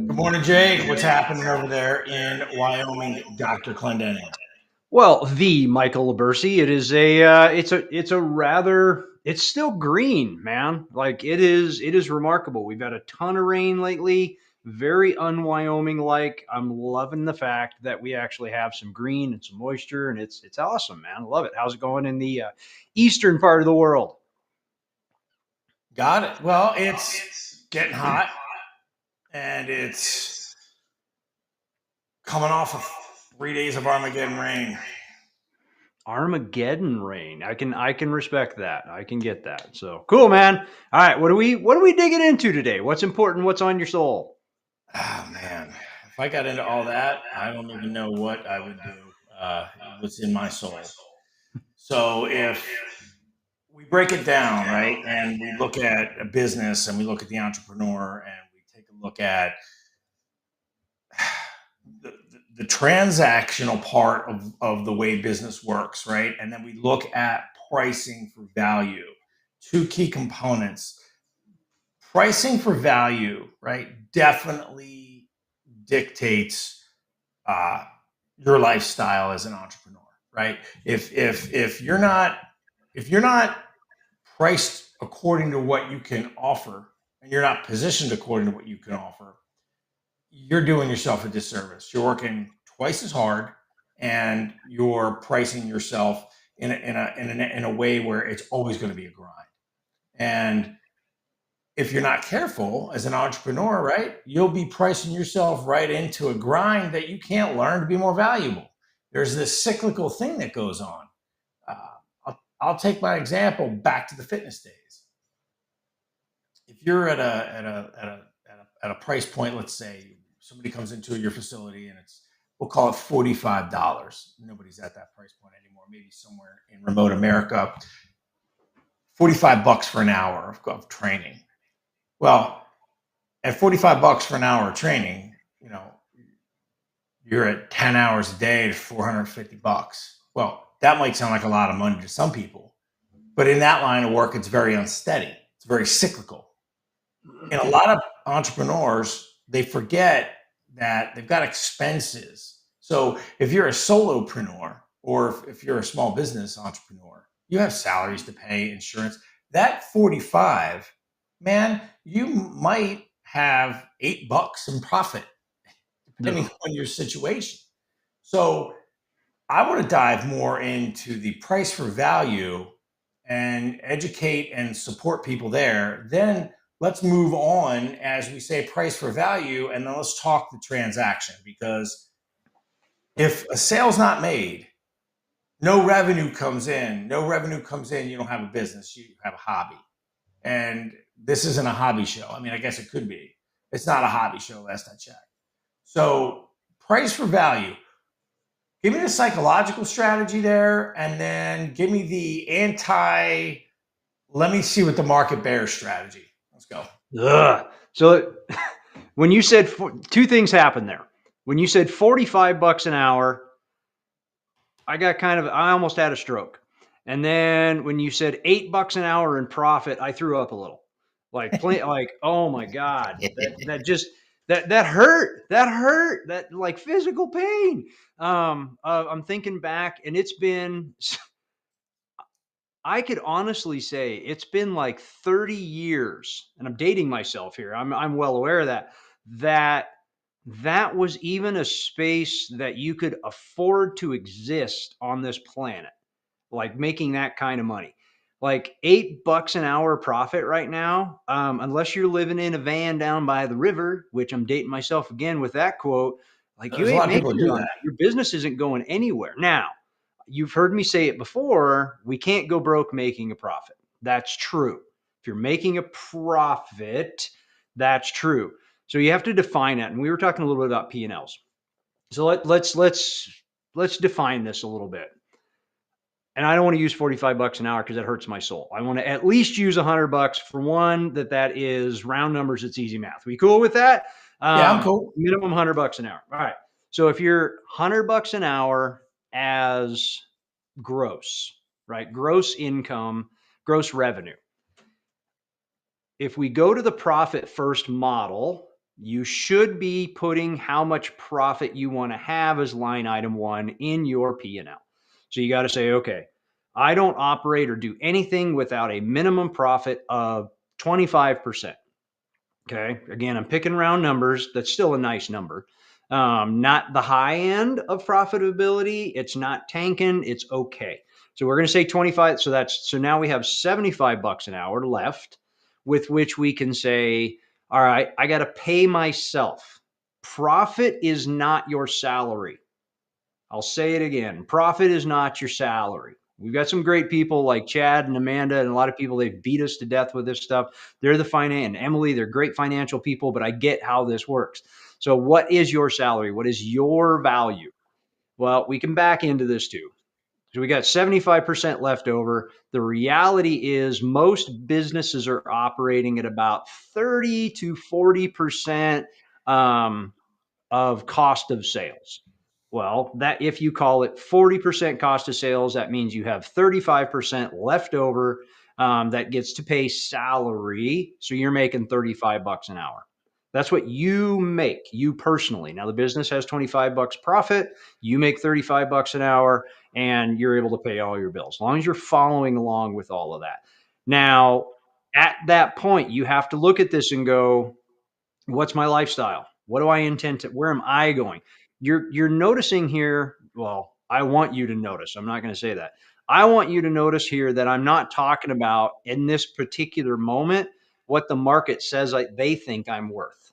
Good morning, Jake. What's happening over there in Wyoming, Dr. Clendenning? Well, the Michael Libercci, it's still green, man. Like it is remarkable. We've had a ton of rain lately, very un-Wyoming like. I'm loving the fact that we actually have some green and some moisture, and it's awesome, man. I love it. How's it going in the eastern part of the world? Got it. Well, it's getting hot and it's coming off of 3 days of Armageddon rain. Armageddon rain. I can respect that. I can get that. So cool, man. All right, what are we digging into today? What's important? What's on your soul? Oh, man. If I got into all that, I don't even know what I would do. What's in my soul. So if we break it down, right, and we look at a business and we look at the entrepreneur and we take a look at the transactional part of the way business works, right? And then we look at pricing for value, two key components. Pricing for value, right, definitely dictates uh, your lifestyle as an entrepreneur, right? If you're not priced according to what you can offer, and you're not positioned according to what you can offer, you're doing yourself a disservice. You're working twice as hard, and you're pricing yourself in a way where it's always going to be a grind. And if you're not careful as an entrepreneur, right, you'll be pricing yourself right into a grind that you can't learn to be more valuable. There's this cyclical thing that goes on. Uh, I'll take my example back to the fitness days. If you're at a price point, let's say somebody comes into your facility and we'll call it $45. Nobody's at that price point anymore. Maybe somewhere in remote America, 45 bucks for an hour of training. Well, at 45 bucks for an hour of training, you're at 10 hours a day to 450 bucks. Well, that might sound like a lot of money to some people, but in that line of work, it's very unsteady. It's very cyclical. And a lot of entrepreneurs, they forget that they've got expenses. So if you're a solopreneur or if you're a small business entrepreneur, you have salaries to pay, insurance. That 45, man, you might have $8 in profit, depending Ugh. on your situation. So I want to dive more into the price for value and educate and support people there. Then let's move on as we say price for value, and then let's talk the transaction, because if a sale's not made, no revenue comes in. No revenue comes in, you don't have a business, you have a hobby. And this isn't a hobby show. I mean, I guess it could be. It's not a hobby show, last I checked. So, price for value. Give me the psychological strategy there, and then give me the let me see what the market bears strategy. Let's go. Ugh. So when you said two things happened there. When you said 45 bucks an hour, I almost had a stroke. And then when you said $8 an hour in profit, I threw up a little. Like, oh my God, that hurt. That hurt. That like physical pain. I'm thinking back, and I could honestly say it's been like 30 years, and I'm dating myself here. I'm well aware of that that was even a space that you could afford to exist on this planet, like making that kind of money. Like $8 an hour profit right now, unless you're living in a van down by the river, which I'm dating myself again with that quote, like you There's a ain't lot of people making that it do on that. that. Your business isn't going anywhere. Now, you've heard me say it before, we can't go broke making a profit. That's true. If you're making a profit, that's true. So you have to define that. And we were talking a little bit about P&Ls. So let's define this a little bit. And I don't want to use 45 bucks an hour because that hurts my soul. I want to at least use 100 bucks for one that is round numbers. It's easy math. We cool with that? Yeah, I'm cool. Minimum 100 bucks an hour. All right. So if you're 100 bucks an hour as gross, right? Gross income, gross revenue. If we go to the profit first model, You should be putting how much profit you want to have as line item one in your P&L. So you got to say, okay, I don't operate or do anything without a minimum profit of 25%. Okay. Again, I'm picking round numbers. That's still a nice number. Not the high end of profitability. It's not tanking. It's okay. So we're going to say 25. So now we have 75 bucks an hour left with which we can say, all right, I got to pay myself. Profit is not your salary. I'll say it again. Profit is not your salary. We've got some great people like Chad and Amanda and a lot of people, they've beat us to death with this stuff. They're the finance and Emily, they're great financial people, but I get how this works. So what is your salary? What is your value? Well, we can back into this too. So we got 75% left over. The reality is most businesses are operating at about 30 to 40% of cost of sales. Well, that if you call it 40% cost of sales, that means you have 35% left over that gets to pay salary. So you're making 35 bucks an hour. That's what you make, you personally. Now the business has 25 bucks profit, you make 35 bucks an hour and you're able to pay all your bills. As long as you're following along with all of that. Now, at that point, you have to look at this and go, what's my lifestyle? What do I intend to, where am I going? You're noticing here, well, I want you to notice. I'm not going to say that. I want you to notice here that I'm not talking about in this particular moment what the market says they think I'm worth.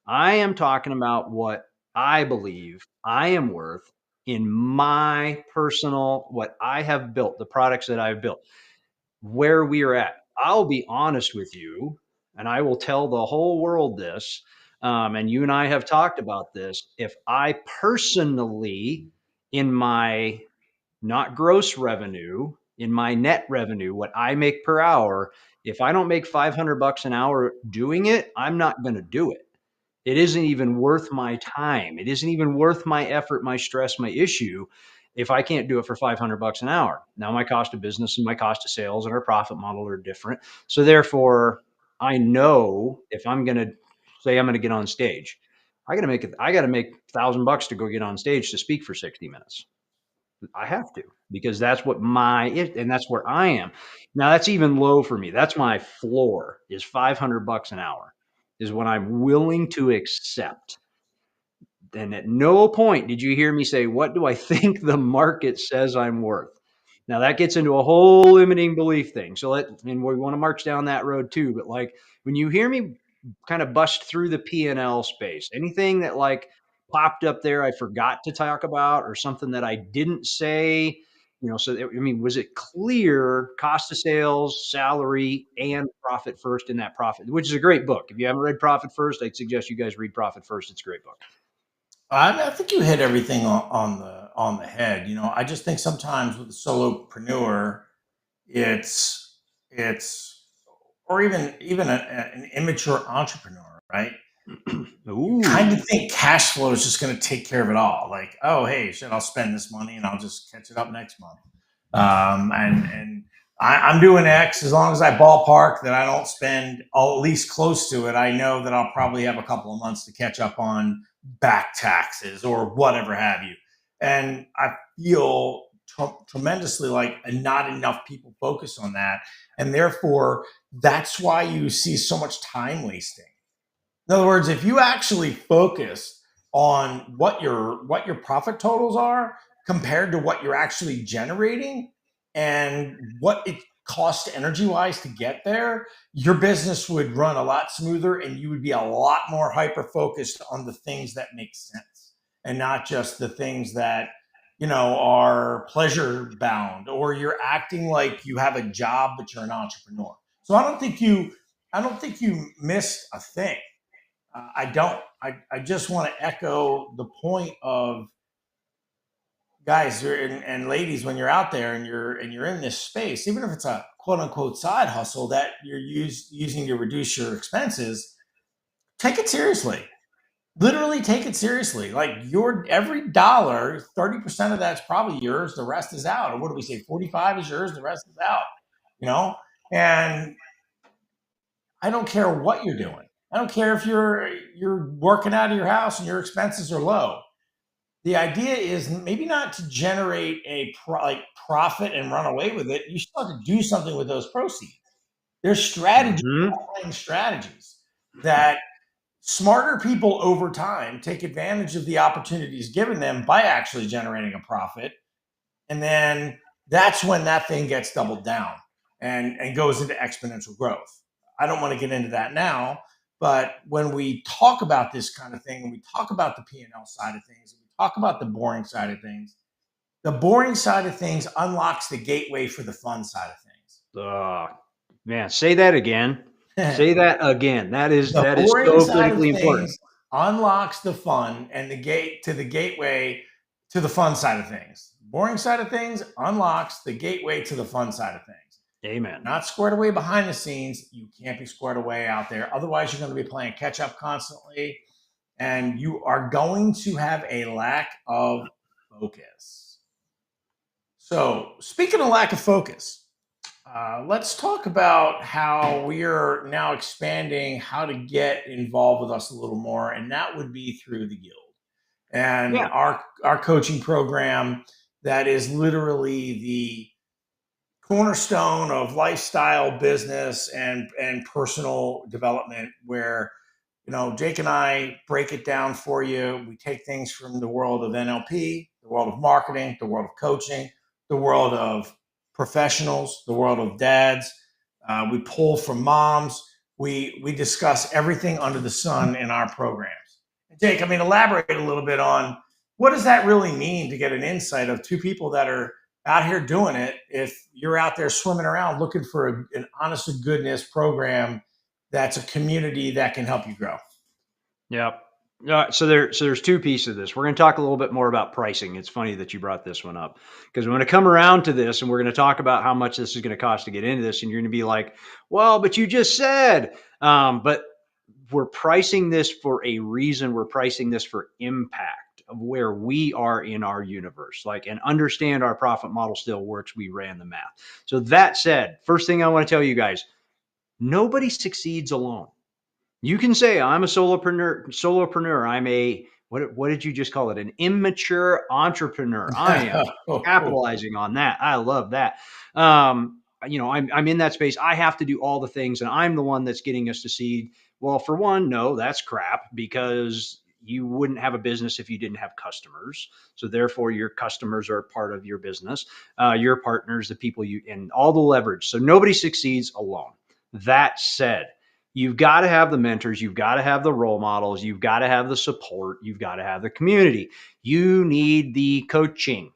I am talking about what I believe I am worth in my personal, what I have built, the products that I've built, where we are at. I'll be honest with you, and I will tell the whole world this. And you and I have talked about this. If I personally, in my not gross revenue, in my net revenue, what I make per hour, if I don't make 500 bucks an hour doing it, I'm not going to do it. It isn't even worth my time. It isn't even worth my effort, my stress, my issue if I can't do it for 500 bucks an hour. Now my cost of business and my cost of sales and our profit model are different. So therefore, I know if I'm going to say I'm going to get on stage, I got to make 1,000 bucks to go get on stage to speak for 60 minutes. I have to because that's what and that's where I am. Now that's even low for me. That's my floor is 500 bucks an hour is what I'm willing to accept. And at no point did you hear me say, what do I think the market says I'm worth? Now that gets into a whole limiting belief thing. And we want to march down that road too. But like when you hear me kind of bust through the P&L space, anything that like popped up there I forgot to talk about or something that I didn't say, so I mean, was it clear cost of sales, salary, and profit first in that profit, which is a great book. If you haven't read Profit First, I'd suggest you guys read Profit First. It's a great book. I think you hit everything on the head. I just think sometimes with a solopreneur, it's or even an immature entrepreneur, right? You kind of Ooh. think cash flow is just going to take care of it all. Like, oh, hey, shit, I'll spend this money and I'll just catch it up next month. I'm doing X as long as I ballpark that I don't spend at least close to it. I know that I'll probably have a couple of months to catch up on back taxes or whatever have you. And I feel tremendously like not enough people focus on that. And therefore, that's why you see so much time wasting. In other words, if you actually focus on what your profit totals are compared to what you're actually generating and what it costs energy wise to get there, your business would run a lot smoother and you would be a lot more hyper focused on the things that make sense and not just the things that are pleasure bound or you're acting like you have a job but you're an entrepreneur. So I don't think you missed a thing. I don't. I just want to echo the point of guys and ladies when you're out there and you're in this space, even if it's a quote unquote side hustle that you're using to reduce your expenses, take it seriously. Literally take it seriously. Like your every dollar, 30% of that's probably yours. The rest is out. Or what do we say? 45 is yours. The rest is out. You know, and I don't care what you're doing. I don't care if you're working out of your house and your expenses are low. The idea is maybe not to generate a profit and run away with it. You still have to do something with those proceeds. There's strategies, Hmm. strategies that smarter people over time take advantage of the opportunities given them by actually generating a profit. And then that's when that thing gets doubled down and goes into exponential growth. I don't want to get into that now, but when we talk about this kind of thing, and we talk about the P&L side of things, and we talk about the boring side of things, the boring side of things unlocks the gateway for the fun side of Uh, Man, say that again. things. Say that again. The That is boring so side of critically important. things unlocks the fun and the gateway to the fun side of things. Boring side of things unlocks the gateway to the fun side of things. Amen. Not squared away behind the scenes, you can't be squared away out there. Otherwise, you're going to be playing catch up constantly, and you are going to have a lack of focus. So, speaking of lack of focus, let's talk about how we are now expanding how to get involved with us a little more, and that would be through the guild and Yeah. our coaching program that is literally the cornerstone of lifestyle, business, and personal development. Where Jake and I break it down for you. We take things from the world of NLP, the world of marketing, the world of coaching, the world of professionals, the world of dads. We pull from moms. We discuss everything under the sun in our programs. Jake, I mean, elaborate a little bit on what does that really mean to get an insight of two people that are out here doing it. If you're out there swimming around looking for an honest to goodness program that's a community that can help you grow. Yep. So there's two pieces of this. We're going to talk a little bit more about pricing. It's funny that you brought this one up because we're going to come around to this and we're going to talk about how much this is going to cost to get into this. And you're going to be like, well, but you just said, but we're pricing this for a reason. We're pricing this for impact of where we are in our universe, like, and understand our profit model still works. We ran the math. So that said, first thing I want to tell you guys, nobody succeeds alone. You can say I'm a solopreneur. I'm a what did you just call it? An immature entrepreneur. I am capitalizing on that. I love that. I'm in that space. I have to do all the things, and I'm the one that's getting us to seed. Well, for one, no, that's crap because you wouldn't have a business if you didn't have customers. So therefore, your customers are part of your business. Your partners, the people you and all the leverage. So nobody succeeds alone. That said, you've got to have the mentors, you've got to have the role models, you've got to have the support, you've got to have the community. You need the coaching.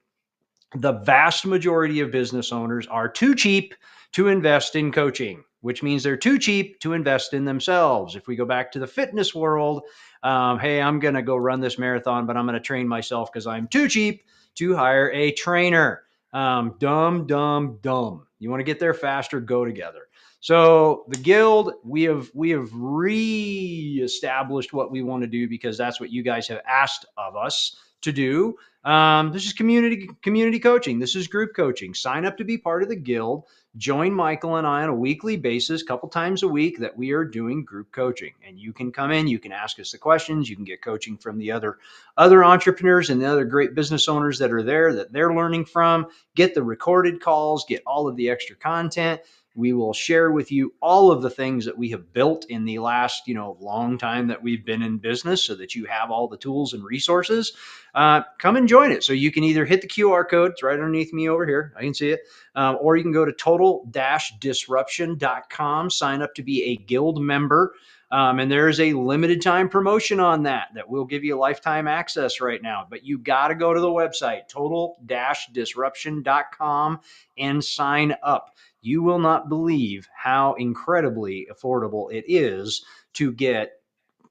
The vast majority of business owners are too cheap to invest in coaching, which means they're too cheap to invest in themselves. If we go back to the fitness world, hey, I'm going to go run this marathon, but I'm going to train myself because I'm too cheap to hire a trainer. Dumb, dumb, dumb. You want to get there faster, go together. So the guild, we have reestablished what we want to do because that's what you guys have asked of us to do. This is community coaching. This is group coaching. Sign up to be part of the guild. Join Michael and I on a weekly basis, a couple times a week, that we are doing group coaching. And you can come in, you can ask us the questions, you can get coaching from the other entrepreneurs and the other great business owners that are there that they're learning from. Get the recorded calls, get all of the extra content. We will share with you all of the things that we have built in the last, long time that we've been in business so that you have all the tools and resources. Come and join it. So you can either hit the QR code, it's right underneath me over here. I can see it. Or you can go to total-disruption.com, sign up to be a guild member. And there is a limited time promotion on that will give you lifetime access right now. But you got to go to the website, total-disruption.com, and sign up. You will not believe how incredibly affordable it is to get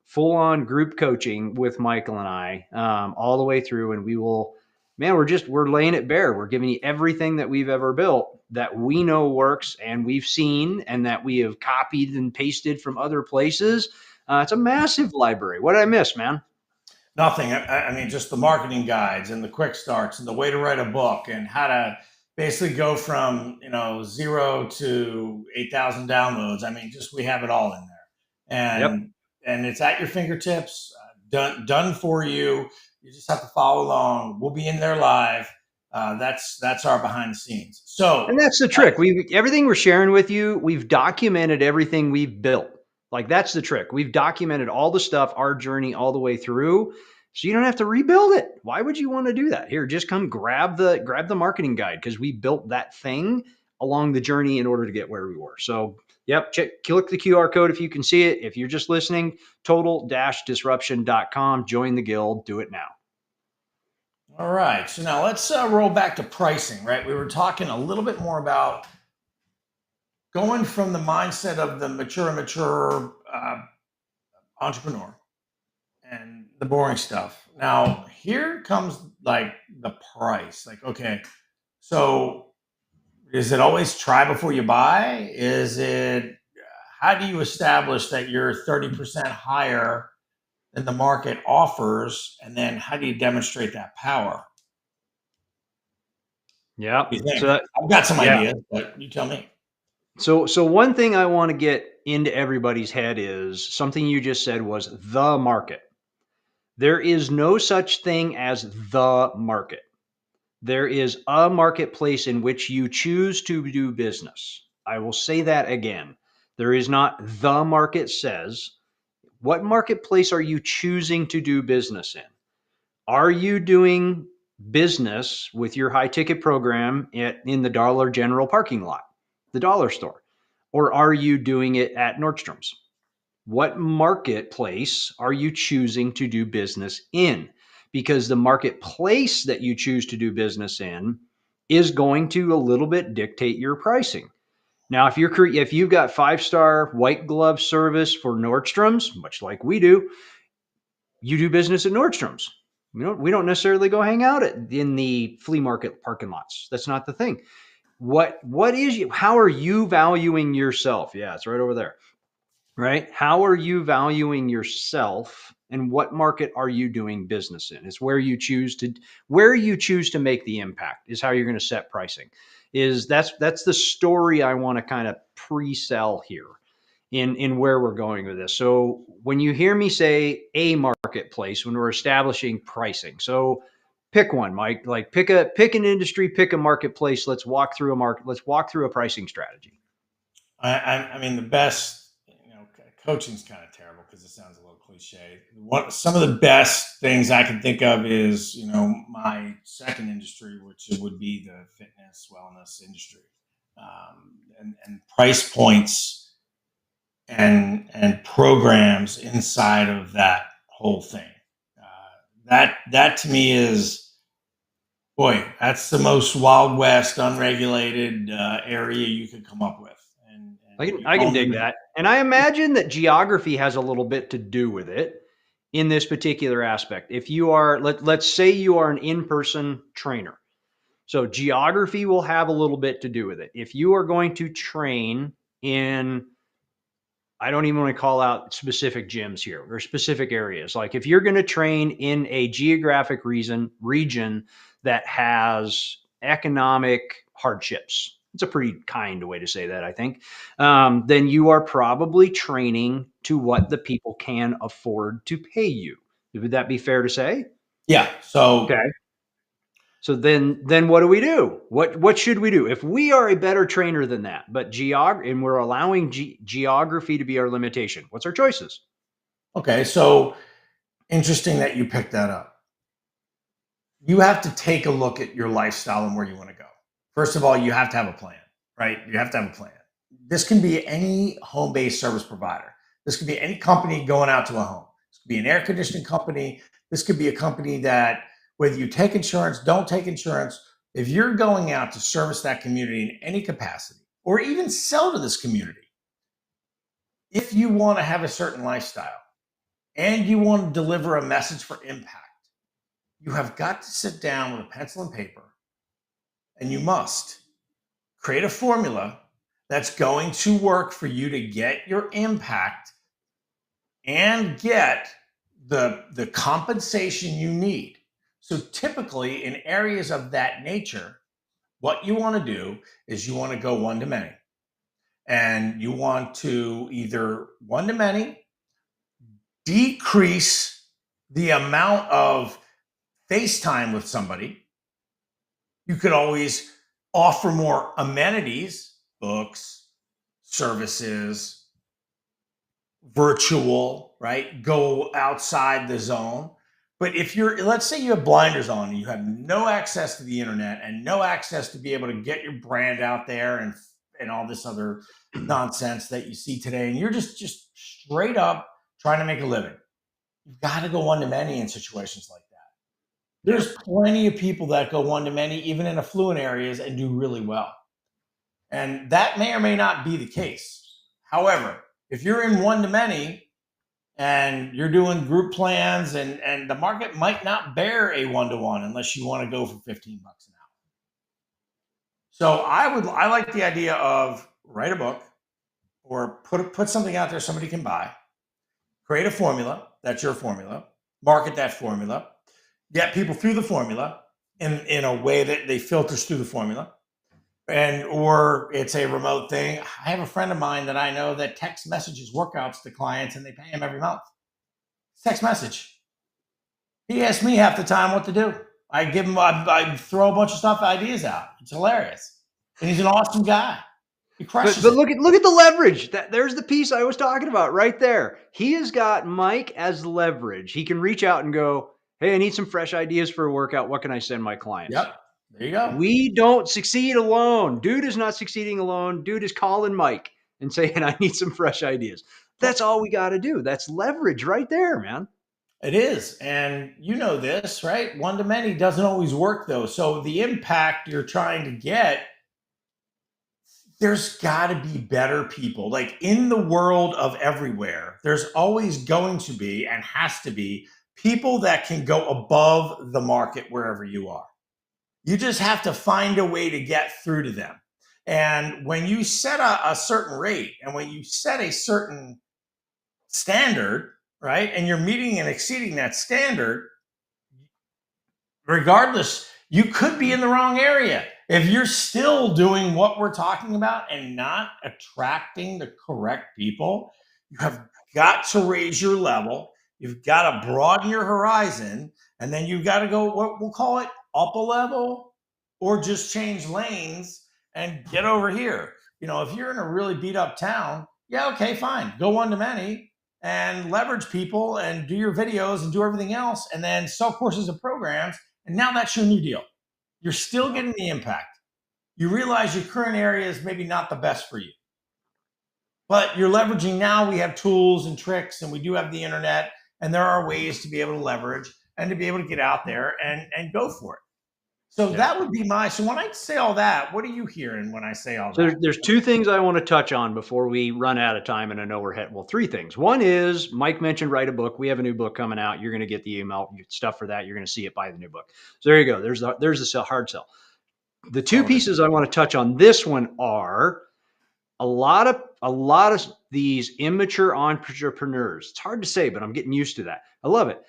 full on group coaching with Michael and I, all the way through. And we're laying it bare. We're giving you everything that we've ever built that we know works and we've seen and that we have copied and pasted from other places. It's a massive library. What did I miss, man? Nothing. I mean, just the marketing guides and the quick starts and the way to write a book and how to basically go from 0 to 8,000 downloads. I mean, just we have it all in there. Yep. And and it's at your fingertips, done for you. You just have to follow along. We'll be in there live. That's our behind the scenes. So And that's the trick. Everything we're sharing with you, we've documented everything we've built. Like that's the trick. We've documented all the stuff, our journey all the way through. So you don't have to rebuild it. Why would you want to do that? Here, just come grab the marketing guide because we built that thing along the journey in order to get where we were. So, yep, click the QR code if you can see it. If you're just listening, total-disruption.com, join the guild, do it now. all right. So now let's roll back to pricing, right? We were talking a little bit more about going from the mindset of the mature entrepreneur and the boring stuff. Now, here comes like the price. Like, okay, so is it always try before you buy? Is it, how do you establish that you're 30% higher than the market offers? And then how do you demonstrate that power? Yeah. What do you think? So that, I've got some yeah. ideas, but you tell me. So one thing I want to get into everybody's head is something you just said was the market. There is no such thing as the market. There is a marketplace in which you choose to do business. I will say that again. There is not the market says. What marketplace are you choosing to do business in? Are you doing business with your high ticket program in the Dollar General parking lot, the dollar store? Or are you doing it at Nordstrom's? What marketplace are you choosing to do business in? Because the marketplace that you choose to do business in is going to a little bit dictate your pricing. Now, if you've got 5-star white glove service for Nordstrom's, much like we do, you do business at Nordstrom's. We don't necessarily go hang out in the flea market parking lots. That's not the thing. How are you valuing yourself? Yeah, it's right over there. Right? How are you valuing yourself and what market are you doing business in? It's where you choose to make the impact is how you're going to set pricing. That's the story I want to kind of pre-sell here in where we're going with this. So when you hear me say a marketplace, when we're establishing pricing, so pick one, Mike. Like pick an industry, pick a marketplace. Let's walk through a pricing strategy. I mean, the best, coaching's kind of terrible because it sounds a little cliche. Some of the best things I can think of is, my second industry, which would be the fitness wellness industry, and price points and programs inside of that whole thing. That to me is, boy, that's the most Wild West, unregulated area you could come up with. And you I can dig own. that. And I imagine that geography has a little bit to do with it in this particular aspect. If you are, let's say you are an in-person trainer. So geography will have a little bit to do with it. If you are going to train in, I don't even want to call out specific gyms here or specific areas. Like if you're going to train in a geographic region that has economic hardships, it's a pretty kind way to say that, I think. Then you are probably training to what the people can afford to pay you. Would that be fair to say? Yeah. So Okay. So then what do we do? What should we do? If we are a better trainer than that, but and we're allowing geography to be our limitation, what's our choices? okay. So interesting that you picked that up. You have to take a look at your lifestyle and where you want to go. First of all, you have to have a plan, right? You have to have a plan. This can be any home-based service provider. This could be any company going out to a home. This could be an air conditioning company. This could be a company that, whether you take insurance, don't take insurance, if you're going out to service that community in any capacity, or even sell to this community, if you want to have a certain lifestyle and you want to deliver a message for impact, you have got to sit down with a pencil and paper, and you must create a formula that's going to work for you to get your impact and get the compensation you need. So typically in areas of that nature, what you want to do is you want to go one to many. And you want to either one to many, decrease the amount of face time with somebody. You could always offer more amenities, books, services, virtual, right? Go outside the zone. But if you're, let's say you have blinders on and you have no access to the internet and no access to be able to get your brand out there and all this other nonsense that you see today, and you're just straight up trying to make a living, you've got to go one to many in situations like that. Yeah. There's plenty of people that go one to many, even in affluent areas, and do really well. And that may or may not be the case. However, if you're in one to many and you're doing group plans and the market might not bear a one-to-one unless you want to go for 15 bucks an hour. So I like the idea of write a book or put something out there somebody can buy, create a formula, that's your formula, market that formula, get people through the formula in a way that they filters through the formula. And or it's a remote thing. I have a friend of mine that I know that text messages workouts to clients and they pay him every month. Text message. He asks me half the time what to do. I give him, I throw a bunch of stuff, ideas out. It's hilarious. And he's an awesome guy. He crushes But it. look at the leverage. There's the piece I was talking about right there. He has got Mike as leverage. He can reach out and go, "Hey, I need some fresh ideas for a workout. What can I send my clients?" Yep. There you go. We don't succeed alone. Dude is not succeeding alone. Dude is calling Mike and saying, "I need some fresh ideas." That's all we got to do. That's leverage right there, man. It is. And you know this, right? One to many doesn't always work though. So the impact you're trying to get, there's got to be better people. Like in the world of everywhere, there's always going to be and has to be people that can go above the market wherever you are. You just have to find a way to get through to them. And when you set a certain rate and when you set a certain standard, right, and you're meeting and exceeding that standard, regardless, you could be in the wrong area. If you're still doing what we're talking about and not attracting the correct people, you have got to raise your level. You've got to broaden your horizon. And then you've got to go, what we'll call it, up a level or just change lanes and get over here. You know, if you're in a really beat up town, yeah, okay, fine. Go one to many and leverage people and do your videos and do everything else and then sell courses and programs. And now that's your new deal. You're still getting the impact. You realize your current area is maybe not the best for you, but you're leveraging now. We have tools and tricks and we do have the internet and there are ways to be able to leverage and to be able to get out there and go for it. So that would be so when I say all that, what are you hearing when I say all So that? there's two things I want to touch on before we run out of time, and I know we're heading. Well, three things. One is Mike mentioned write a book. We have a new book coming out. You're going to get the email stuff for that. You're going to see it, buy the new book. So there you go. There's the hard sell. The two pieces I want to touch on this one are a lot of these immature entrepreneurs. It's hard to say, but I'm getting used to that. I love it.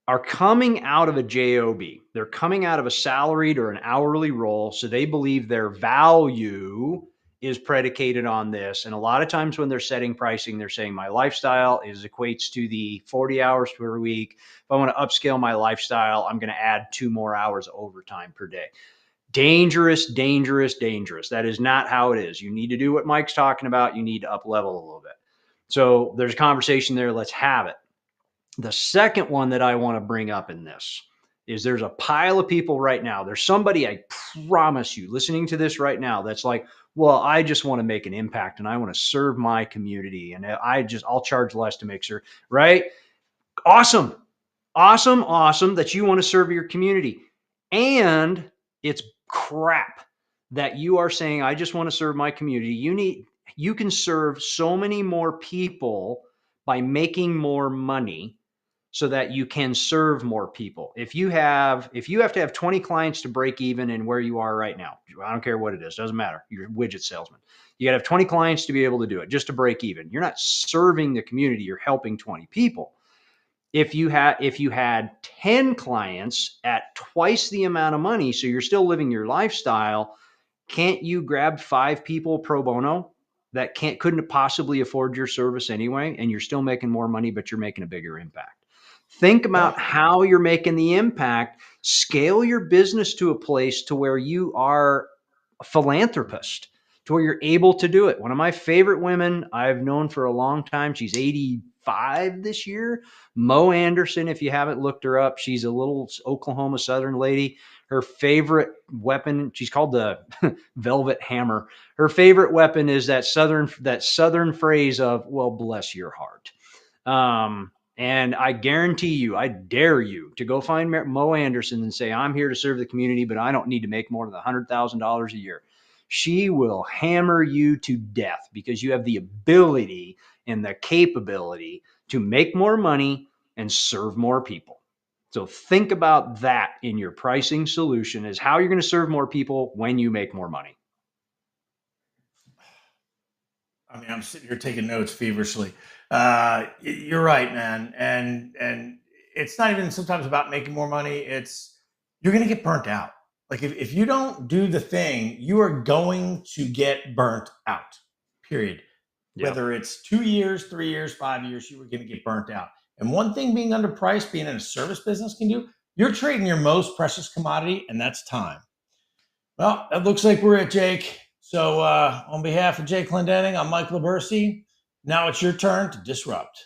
Are coming out of a job. They're coming out of a salaried or an hourly role, so they believe their value is predicated on this. And a lot of times when they're setting pricing, they're saying my lifestyle equates to the 40 hours per week. If I want to upscale my lifestyle, I'm going to add 2 more hours of overtime per day. Dangerous, dangerous, dangerous. That is not how it is. You need to do what Mike's talking about. You need to up level a little bit. So there's a conversation there. Let's have it. The second one that I want to bring up in this is there's a pile of people right now. There's somebody, I promise you, listening to this right now that's like, well, I just want to make an impact and I want to serve my community and I'll charge less to make sure, right? Awesome. Awesome, awesome that you want to serve your community. And it's crap that you are saying, I just want to serve my community. You can serve so many more people by making more money so that you can serve more people. If you have to have 20 clients to break even in where you are right now, I don't care what it is, doesn't matter. You're a widget salesman. You got to have 20 clients to be able to do it, just to break even. You're not serving the community, you're helping 20 people. If you had 10 clients at twice the amount of money, so you're still living your lifestyle, can't you grab 5 people pro bono? that couldn't possibly afford your service anyway, and you're still making more money, but you're making a bigger impact. Think Yeah. about how you're making the impact. Scale your business to a place to where you are a philanthropist, to where you're able to do it. One of my favorite women I've known for a long time, she's 85 this year, Mo Anderson. If you haven't looked her up, she's a little Oklahoma Southern lady. Her favorite weapon, she's called the Velvet Hammer. Her favorite weapon is that southern phrase of, well, bless your heart. And I guarantee you, I dare you to go find Mo Anderson and say, I'm here to serve the community, but I don't need to make more than $100,000 a year. She will hammer you to death because you have the ability and the capability to make more money and serve more people. So think about that in your pricing solution, is how you're going to serve more people when you make more money. I mean, I'm sitting here taking notes feverishly. You're right, man, and it's not even sometimes about making more money. It's you're going to get burnt out. Like if you don't do the thing, you are going to get burnt out. Period. Yep. Whether it's 2 years, 3 years, 5 years, you are going to get burnt out. And one thing being underpriced, being in a service business can do, you're trading your most precious commodity, and that's time. Well, it looks like we're at Jake. So, on behalf of Jake Clendenning, I'm Michael Libercci. Now it's your turn to disrupt.